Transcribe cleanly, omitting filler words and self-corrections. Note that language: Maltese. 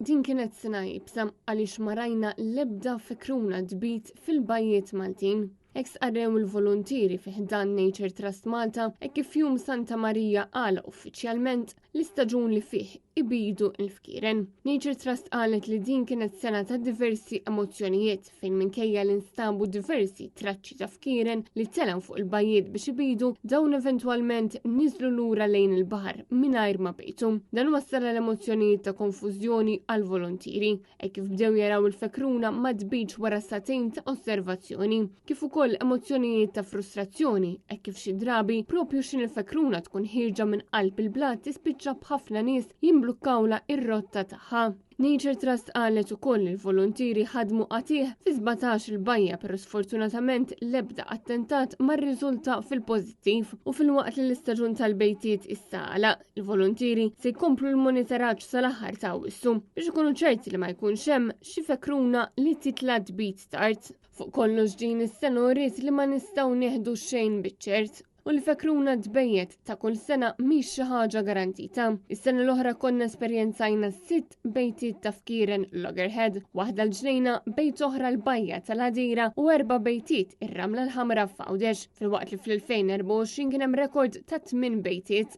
din kienet sena jibsa għaliex ma rajna l-ebda fekruna dbit fil-bajjiet Maltin. Eks għarrew il-volontiri fiħdan Nature Trust Malta kif jum Santa Marija għala uffiċjalment l-istaġun li fih ibidu il-fkiren. Nature Trust għalet li din kienet sena ta' diversi emozjonijiet fejn minkejja l-instabu diversi traċċi ta' fkiren li telan fuq il-bajjiet biex ibidu dawn eventualment nizlu lura lejn il-bahar mingħajr ma bejtu. Dan wassal l-emozjonijiet ta' konfużjoni għal-volontiri kif bdew jaraw il-fekruna ma dbiċ wara satejn ta' osservazzjoni, kif ukoll emozzjonijiet ta' frustrazzjoni kif xi drabi propju xin il-fekruna tkun ħirġa minn qalb il-blat tispiċċa b'ħafna nies jimblukkawla ir-rotta tagħha. Nature Trust qalet ukoll il-volontiri ħadmu qatih fi 17 il-bajja però sfortunatament l-ebda attentat ma rriżulta fil-pożittiv u filwaqt li l-istaġun tal-bejtiet issala. Il-volontiri se jkomplu l-monitoraġġ sal-aħħar ta' Awwissu biex ikunu ċerti li ma jkunx hemm xi fekruna li titla' dbit tard. Fuq kollox din is-sena uriet li ma nistgħu nieħdu xejn biċ-ċert u l-fekruna dbejjet ta' kull sena mhix xi ħaġa garantita. Is-sena l-oħra konna esperjenzajna 6 bejtiet ta' fkieren Loggerhead, waħda l-ġnejna, bejt oħra l-bajja tal-Għadira u 4 bejtiet ir-Ramla l-Ħamra f'Għawdex, filwaqt li fl-2024 kien hemm rekord ta' 8 bejtiet.